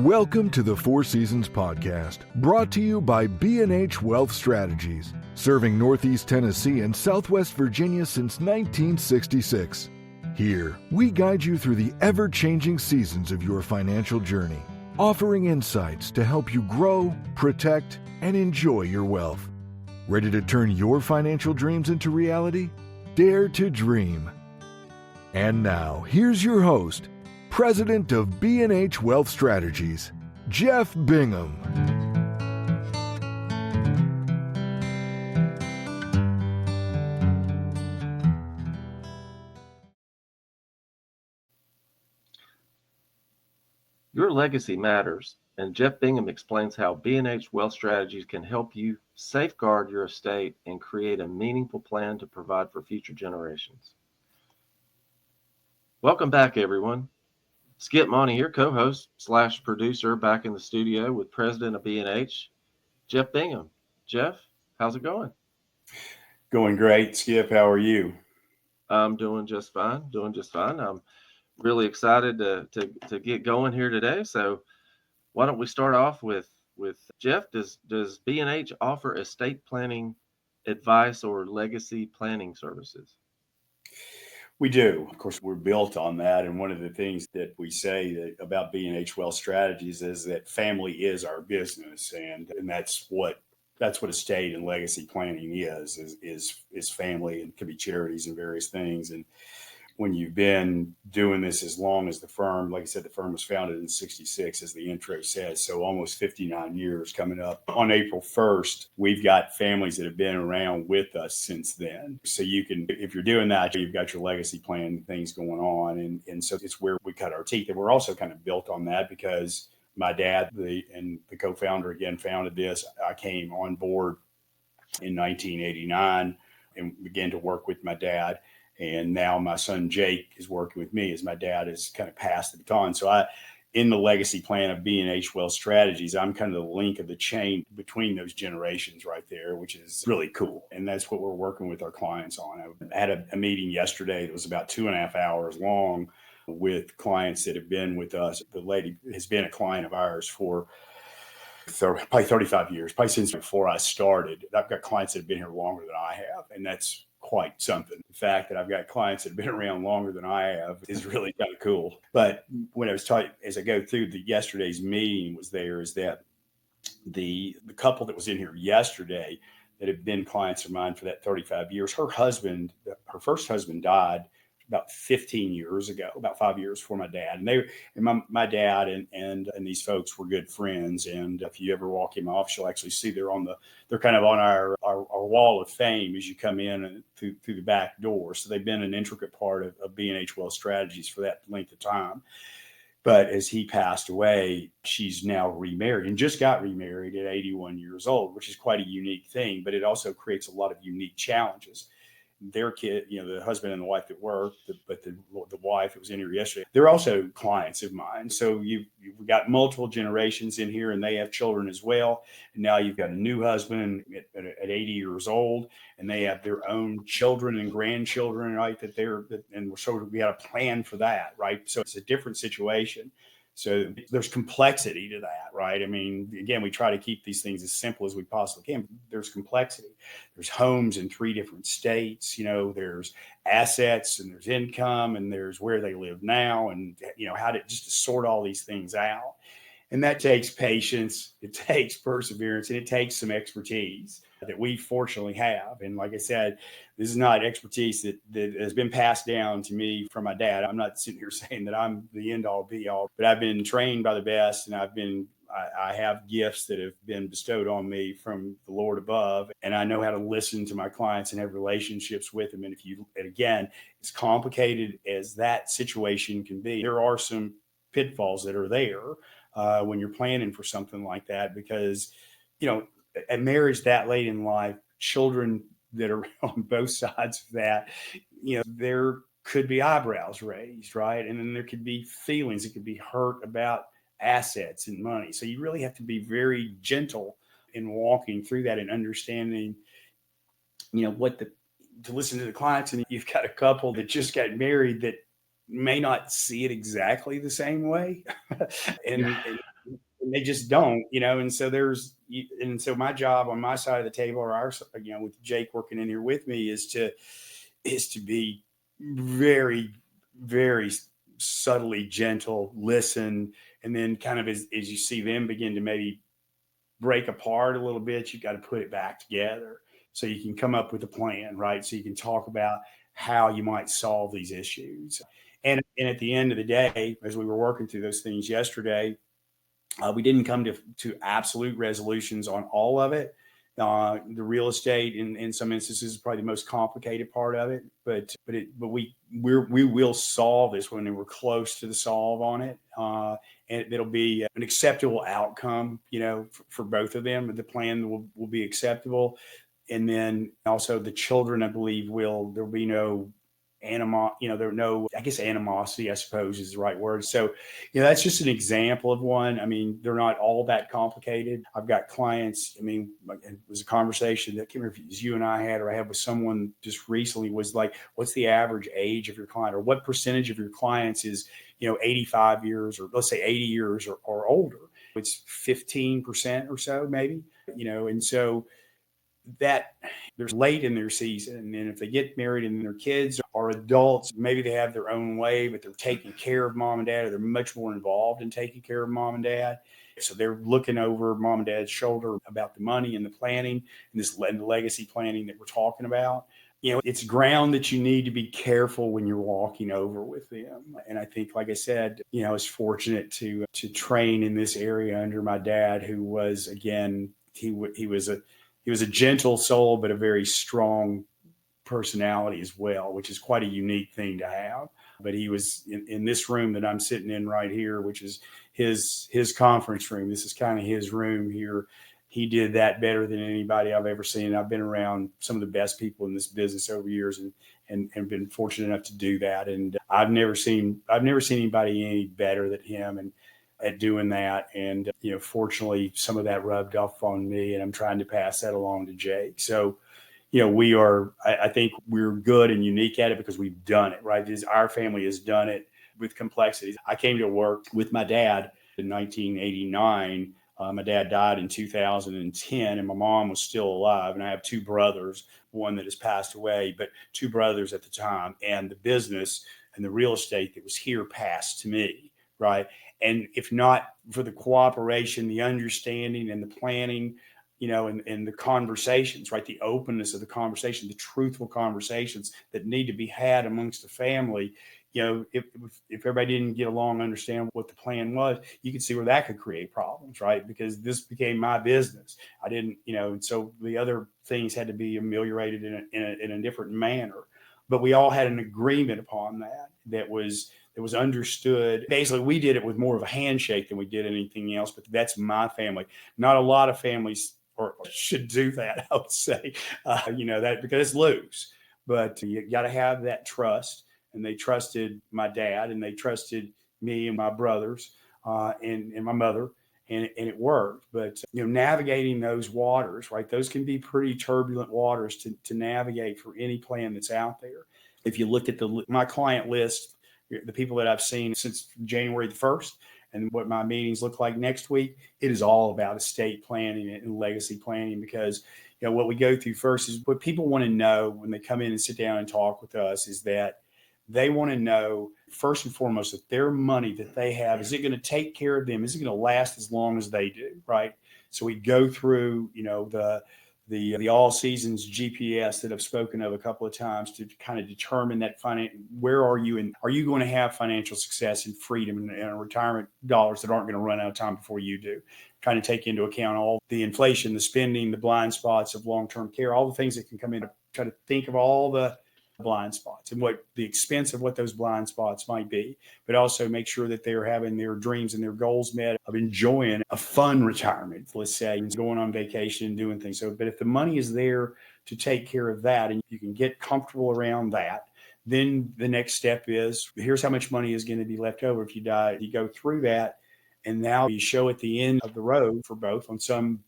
Welcome to the Four Seasons Podcast, brought to you by B&H Wealth Strategies, serving Northeast Tennessee and Southwest Virginia since 1966. Here, we guide you through the ever-changing seasons of your financial journey, offering insights to help you grow, protect, and enjoy your wealth. Ready to turn your financial dreams into reality? Dare to dream. And now, here's your host, President of B&H Wealth Strategies, Jeff Bingham. Your legacy matters, and Jeff Bingham explains how B&H Wealth Strategies can help you safeguard your estate and create a meaningful plan to provide for future generations. Welcome back, everyone. Skip Monty here, co-host / producer, back in the studio with President of B&H, Jeff Bingham. Jeff, how's it going? Going great, Skip. How are you? I'm doing just fine. I'm really excited to get going here today. So why don't we start off with Jeff? Does B&H offer estate planning advice or legacy planning services? We do. Of course, we're built on that. And one of the things that we say about B&H Wealth Strategies is that family is our business. And that's what estate and legacy planning is family, and could be charities and various things. And when you've been doing this as long as the firm, like I said, the firm was founded in 66, as the intro says, so almost 59 years coming up. On April 1st, we've got families that have been around with us since then. So you can, if you're doing that, you've got your legacy plan things going on. And so it's where we cut our teeth. And we're also kind of built on that because my dad, the co-founder, again, founded this. I came on board in 1989 and began to work with my dad. And now my son Jake is working with me as my dad has kind of passed the baton. So in the legacy plan of B&H Wealth Strategies, I'm kind of the link of the chain between those generations right there, which is really cool. And that's what we're working with our clients on. I had a meeting yesterday that was about 2.5 hours long with clients that have been with us. The lady has been a client of ours for probably 35 years, probably since before I started. I've got clients that have been here longer than I have, and that's quite something. The fact that I've got clients that have been around longer than I have is really kind of cool. But when I was talking, as I go through yesterday's meeting is that the couple that was in here yesterday that have been clients of mine for that 35 years, her first husband died about 15 years ago, about 5 years before my dad. And my dad and these folks were good friends. And if you ever walk in my office, you'll actually see they're kind of on our wall of fame as you come in and through the back door. So they've been an intricate part of B&H Wealth Strategies for that length of time. But as he passed away, she's now remarried and just got remarried at 81 years old, which is quite a unique thing. But it also creates a lot of unique challenges. Their kid, the husband and the wife that work, but the wife that was in here yesterday, they're also clients of mine. So you've got multiple generations in here, and they have children as well. And now you've got a new husband at 80 years old, and they have their own children and grandchildren, right? And we had a plan for that, right? So it's a different situation. So there's complexity to that, right? I mean, again, we try to keep these things as simple as we possibly can. There's complexity. There's homes in 3 different states. There's assets and there's income and there's where they live now, and how to sort all these things out. And that takes patience, it takes perseverance, and it takes some expertise that we fortunately have. And like I said, this is not expertise that has been passed down to me from my dad. I'm not sitting here saying that I'm the end all be all, but I've been trained by the best, and I have gifts that have been bestowed on me from the Lord above, and I know how to listen to my clients and have relationships with them. And again, as complicated as that situation can be, there are some pitfalls that are there when you're planning for something like that, because, a marriage that late in life, children that are on both sides of that, there could be eyebrows raised, right? And then there could be feelings. It could be hurt about assets and money. So you really have to be very gentle in walking through that and understanding, to listen to the clients. And you've got a couple that just got married that may not see it exactly the same way. and and they just don't, and so and so my job on my side of the table, or with Jake working in here with me, is to be very, very subtly gentle, listen, and then kind of as you see them begin to maybe break apart a little bit, you got to put it back together so you can come up with a plan, right? So you can talk about how you might solve these issues. And at the end of the day, as we were working through those things yesterday, we didn't come to absolute resolutions on all of it. The real estate, in some instances, is probably the most complicated part of it. But we will solve this when we're close to the solve on it, and it'll be an acceptable outcome, for both of them. The plan will be acceptable, and then also the children, I believe, there'll be no animosity, I suppose is the right word. So, that's just an example of one. I mean, they're not all that complicated. I've got clients. I mean, it was a conversation that I can't remember if it was you and I had, or I had with someone just recently, was like, what's the average age of your client, or what percentage of your clients is, 85 years, or let's say 80 years or older? It's 15% or so, maybe, and so that they're late in their season. And then if they get married and their kids are adults, maybe they have their own way, but they're taking care of mom and dad, or they're much more involved in taking care of mom and dad. So they're looking over mom and dad's shoulder about the money and the planning and the legacy planning that we're talking about. It's ground that you need to be careful when you're walking over with them. And I think, like I said, I was fortunate to train in this area under my dad, who was, again, he was a gentle soul, but a very strong personality as well, which is quite a unique thing to have. But he was in this room that I'm sitting in right here, which is his conference room. This is kind of his room here. He did that better than anybody I've ever seen. I've been around some of the best people in this business over years, and been fortunate enough to do that. And I've never seen anybody any better than him, and at doing that. And, fortunately, some of that rubbed off on me, and I'm trying to pass that along to Jake. So, I think we're good and unique at it because we've done it, right? Our family has done it with complexities. I came to work with my dad in 1989. My dad died in 2010, and my mom was still alive. And I have two brothers, one that has passed away, but two brothers at the time. And the business and the real estate that was here passed to me, right? And if not for the cooperation, the understanding, and the planning, and the conversations, right? The openness of the conversation, the truthful conversations that need to be had amongst the family. If everybody didn't get along, understand what the plan was, you could see where that could create problems, right? Because this became my business. I didn't, and so the other things had to be ameliorated in a different manner. But we all had an agreement upon that was understood. Basically, we did it with more of a handshake than we did anything else. But that's my family. Not a lot of families or should do that, I would say, that because it's loose. But you got to have that trust. And they trusted my dad, and they trusted me and my brothers, and my mother, and it worked. But navigating those waters, right? Those can be pretty turbulent waters to navigate for any plan that's out there. If you look at my client list, the people that I've seen since January the 1st, and what my meetings look like next week, it is all about estate planning and legacy planning. Because what we go through first is what people want to know when they come in and sit down and talk with us is that they want to know, first and foremost, that their money that they have, is it going to take care of them? Is it going to last as long as they do, right? So we go through, the all seasons GPS that I've spoken of a couple of times to kind of determine that where are you, and are you going to have financial success and freedom and retirement dollars that aren't going to run out of time before you do? Trying to take into account all the inflation, the spending, the blind spots of long-term care, all the things that can come in. Try to think of all the blind spots and what the expense of what those blind spots might be, but also make sure that they're having their dreams and their goals met of enjoying a fun retirement, let's say, going on vacation and doing things. So, but if the money is there to take care of that, and you can get comfortable around that, then the next step is, here's how much money is going to be left over if you die. You go through that, and now you show at the end of the road for both on some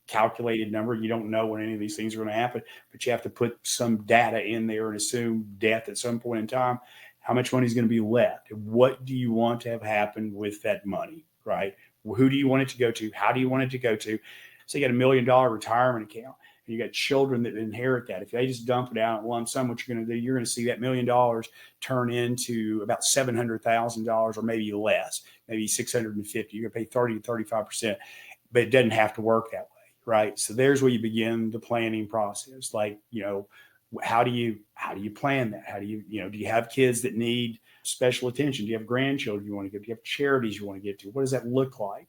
calculated number. You don't know when any of these things are going to happen, but you have to put some data in there and assume death at some point in time. How much money is going to be left? What do you want to have happen with that money, right? Who do you want it to go to? How do you want it to go to? So you got $1 million retirement account, and you got children that inherit that. If they just dump it out in lump sum, what you're going to do, you're going to see that $1 million turn into about $700,000 or maybe less, maybe 650. You're going to pay 30 to 35%, but it doesn't have to work that way, right? So there's where you begin the planning process. Like, how do you plan that? How do you do you have kids that need special attention? Do you have grandchildren you want to give? Do you have charities you want to get to? What does that look like?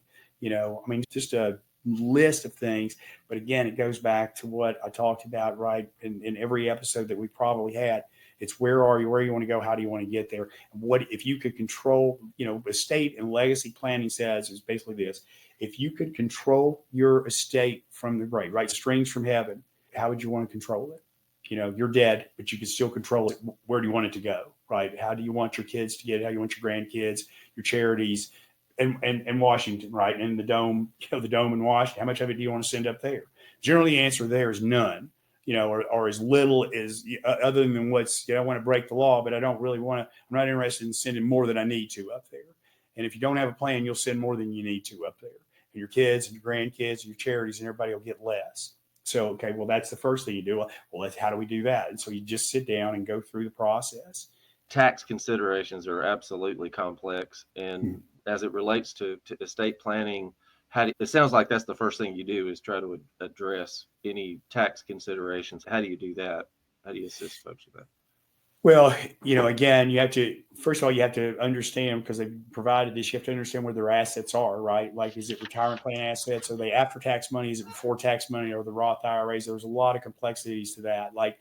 Just a list of things. But again, it goes back to what I talked about, right? In every episode that we probably had, it's where are you want to go? How do you want to get there? And what if you could control, estate and legacy planning says is basically this. If you could control your estate from the grave, right? Strings from heaven, how would you want to control it? You're dead, but you can still control it. Where do you want it to go, right? How do you want your kids to get it? How do you want your grandkids, your charities, and Washington, right? And the dome, the dome in Washington, how much of it do you want to send up there? Generally, the answer there is none, or as little as, other than what's, I want to break the law, but I don't really want to, I'm not interested in sending more than I need to up there. And if you don't have a plan, you'll send more than you need to up there. And your kids and your grandkids and your charities and everybody will get less. So, okay, well, that's the first thing you do. Well, how do we do that? And so you just sit down and go through the process. Tax considerations are absolutely complex. And as it relates to estate planning, it sounds like that's the first thing you do is try to address any tax considerations. How do you do that? How do you assist folks with that? Well, again, first of all, you have to understand, because they provided this, you have to understand where their assets are, right? Like, is it retirement plan assets? Are they after tax money? Is it before tax money? Or the Roth IRAs? There's a lot of complexities to that. Like,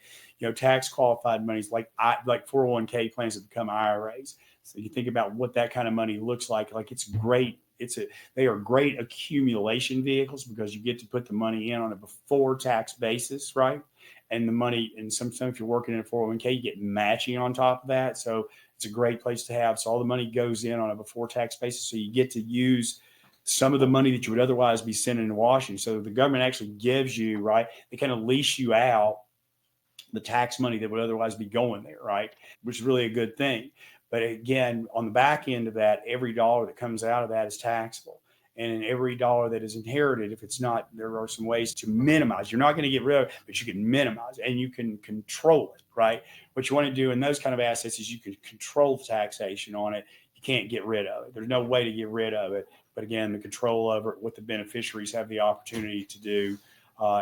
tax qualified monies, like 401k plans that become IRAs. So you think about what that kind of money looks like it's great. They are great accumulation vehicles because you get to put the money in on a before tax basis, right? And the money, and sometimes if you're working in a 401k, you get matching on top of that. So it's a great place to have. So all the money goes in on a before tax basis. So you get to use some of the money that you would otherwise be sending to Washington. So the government actually gives you, right? They kind of lease you out the tax money that would otherwise be going there, right? Which is really a good thing. But again, on the back end of that, every dollar that comes out of that is taxable. And every dollar that is inherited, if it's not, there are some ways to minimize. You're not going to get rid of it, but you can minimize and you can control it, right? What you want to do in those kind of assets is you can control the taxation on it. You can't get rid of it. There's no way to get rid of it. But again, the control over it, what the beneficiaries have the opportunity to do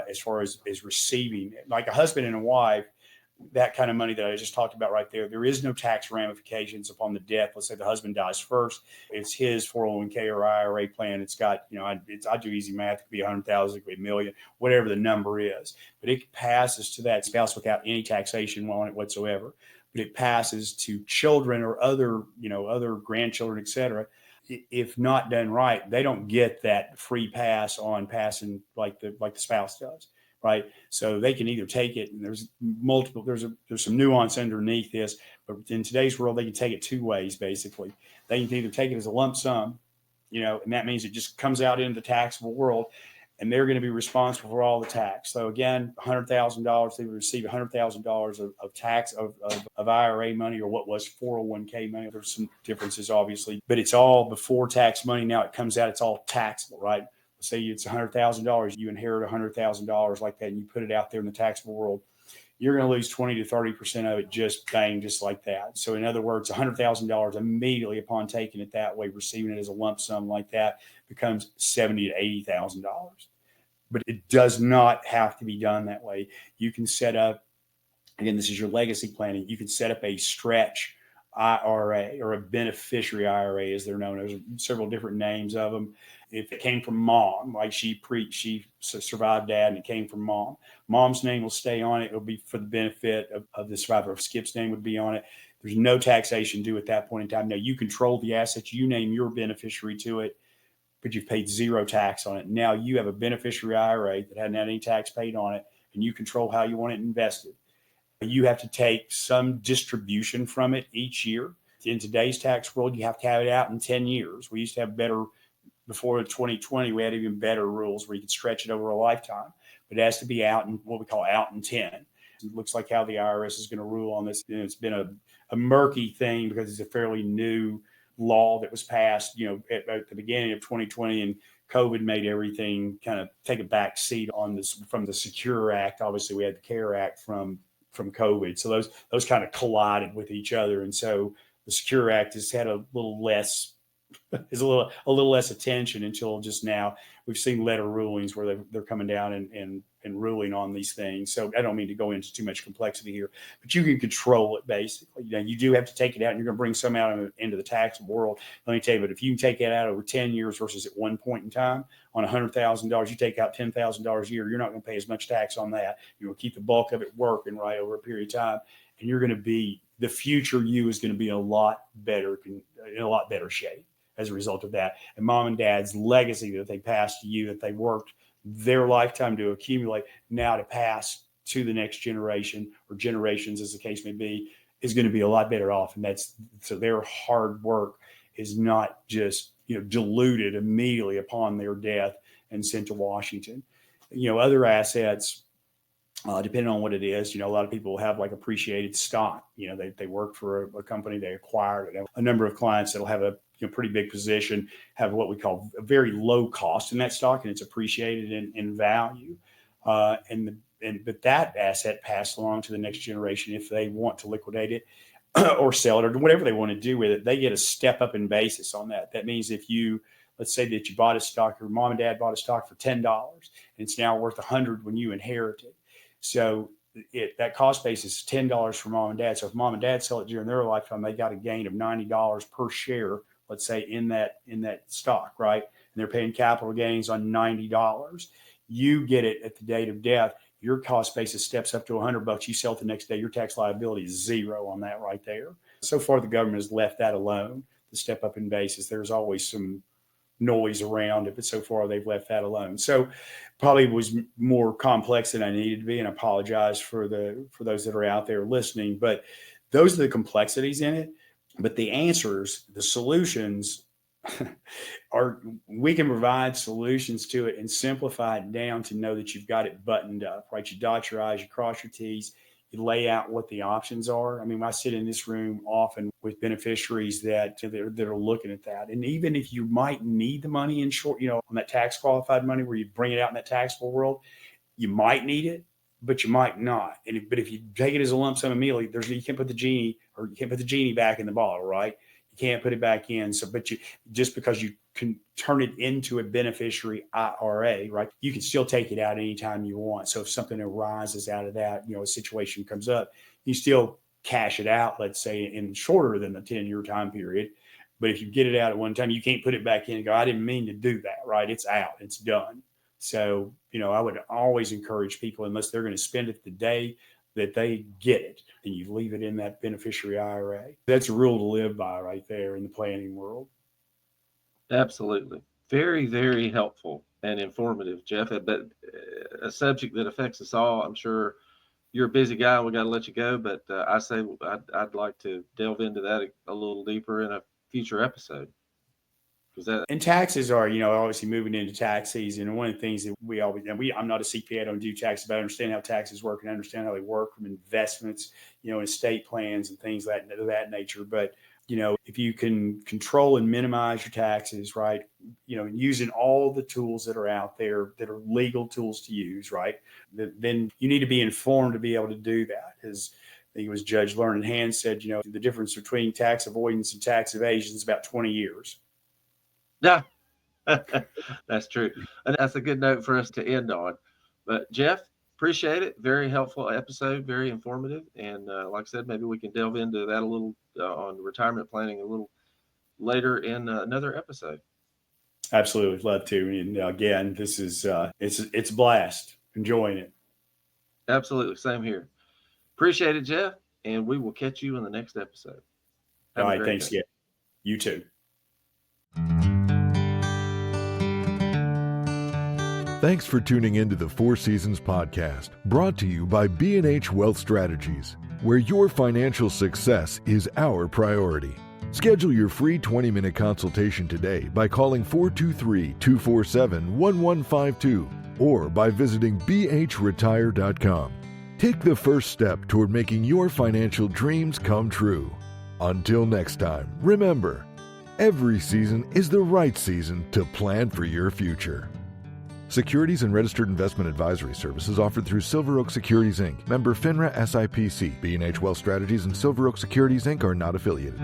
as far as receiving it. Like a husband and a wife, that kind of money that I just talked about right there, there is no tax ramifications upon the death. Let's say the husband dies first. It's his 401k or IRA plan. It's got, I do easy math. It could be 100,000, it could be $1 million, whatever the number is. But it passes to that spouse without any taxation on it whatsoever. But it passes to children or other grandchildren, et cetera. If not done right, they don't get that free pass on passing like the spouse does. Right. So they can either take it, and there's some nuance underneath this, but in today's world, they can take it two ways, basically. They can either take it as a lump sum, and that means it just comes out into the taxable world, and they're going to be responsible for all the tax. So again, $100,000, they would receive $100,000 of tax of IRA money, or what was 401k money. There's some differences, obviously, but it's all before tax money. Now it comes out, it's all taxable, right? Say it's $100,000, you inherit $100,000 like that, and you put it out there in the taxable world, you're going to lose 20 to 30% of it just like that. So in other words, $100,000 immediately upon taking it that way, receiving it as a lump sum like that, becomes $70,000 to $80,000. But it does not have to be done that way. You can set up, again, this is your legacy planning. You can set up a stretch IRA or a beneficiary IRA, as they're known. There's several different names of them. If it came from mom, like she survived dad and it came from mom, mom's name will stay on it. It'll be for the benefit of the survivor. If Skip's name would be on it, there's no taxation due at that point in time. Now you control the assets, you name your beneficiary to it, but you've paid zero tax on it. Now you have a beneficiary IRA that hadn't had any tax paid on it, and you control how you want it invested. You have to take some distribution from it each year. In today's tax world, you have to have it out in 10 years. We used to have better, before 2020, we had even better rules where you could stretch it over a lifetime. But it has to be out in what we call out in 10. It looks like how the IRS is going to rule on this. It's been a murky thing because it's a fairly new law that was passed, at the beginning of 2020, and COVID made everything kind of take a back seat on this from the Secure Act. Obviously, we had the CARE Act from COVID. So those kind of collided with each other. And so the Secure Act has had a little less attention until just now. We've seen letter rulings where they're coming down and ruling on these things. So I don't mean to go into too much complexity here, but you can control it basically. You do have to take it out, and you're going to bring some out into the taxable world. Let me tell you, but if you can take it out over 10 years versus at one point in time on $100,000, you take out $10,000 a year, you're not going to pay as much tax on that. You're going to keep the bulk of it working right over a period of time, and you're going to be, the future you is going to be in a lot better shape as a result of that. And mom and dad's legacy that they passed to you, that they worked their lifetime to accumulate, now to pass to the next generation or generations, as the case may be, is going to be a lot better off. And so their hard work is not just, diluted immediately upon their death and sent to Washington. Other assets, depending on what it is, a lot of people have like appreciated stock. They work for a company they acquired. A number of clients that'll have a pretty big position have what we call a very low cost in that stock, and it's appreciated in value. But that asset passed along to the next generation if they want to liquidate it or sell it or whatever they want to do with it. They get a step up in basis on that. That means if let's say that you bought a stock, your mom and dad bought a stock for $10, and it's now worth $100 when you inherit it. So that cost base is $10 for mom and dad. So if mom and dad sell it during their lifetime, they got a gain of $90 per share, let's say in that stock, right? And they're paying capital gains on $90. You get it at the date of death. Your cost basis steps up to $100. You sell it the next day. Your tax liability is zero on that right there. So far, the government has left that alone, the step up in basis. There's always some noise around it, but so far they've left that alone. So probably was more complex than I needed to be, and I apologize for those that are out there listening. But those are the complexities in it. But the answers, the solutions we can provide solutions to it and simplify it down to know that you've got it buttoned up, right? You dot your I's, you cross your T's, you lay out what the options are. I mean, I sit in this room often with beneficiaries that are looking at that. And even if you might need the money in short, on that tax qualified money where you bring it out in that taxable world, you might need it, but you might not. But if you take it as a lump sum immediately, you can't put the genie back in the bottle, right? You can't put it back in. So, but just because you can turn it into a beneficiary IRA, right? You can still take it out anytime you want. So if something arises out of that, a situation comes up, you still cash it out, let's say in shorter than the 10-year time period. But if you get it out at one time, you can't put it back in and go, I didn't mean to do that, right? It's out, it's done. So, I would always encourage people, unless they're going to spend it the day that they get it, and you leave it in that beneficiary IRA. That's a rule to live by right there in the planning world. Absolutely. Very, very helpful and informative, Jeff. But a subject that affects us all. I'm sure you're a busy guy. We got to let you go, but I say I'd like to delve into that a little deeper in a future episode. And taxes are, obviously moving into tax season. And one of the things that I'm not a CPA, I don't do taxes, but I understand how taxes work and I understand how they work from investments, estate plans and things of that nature. But, if you can control and minimize your taxes, right, using all the tools that are out there that are legal tools to use, right, then you need to be informed to be able to do that. As I think it was Judge Learned Hand said, the difference between tax avoidance and tax evasion is about 20 years. Yeah, that's true. And that's a good note for us to end on. But Jeff, appreciate it. Very helpful episode, very informative. And like I said, maybe we can delve into that a little on retirement planning a little later in another episode. Absolutely. Love to. And again, this is, it's a blast. Enjoying it. Absolutely. Same here. Appreciate it, Jeff. And we will catch you in the next episode. All right. Thanks again. You too. Thanks for tuning into the Four Seasons podcast, brought to you by B&H Wealth Strategies, where your financial success is our priority. Schedule your free 20-minute consultation today by calling 423-247-1152 or by visiting bhretire.com. Take the first step toward making your financial dreams come true. Until next time, remember, every season is the right season to plan for your future. Securities and registered investment advisory services offered through Silver Oak Securities, Inc., member FINRA SIPC. B&H Wealth Strategies and Silver Oak Securities, Inc. are not affiliated.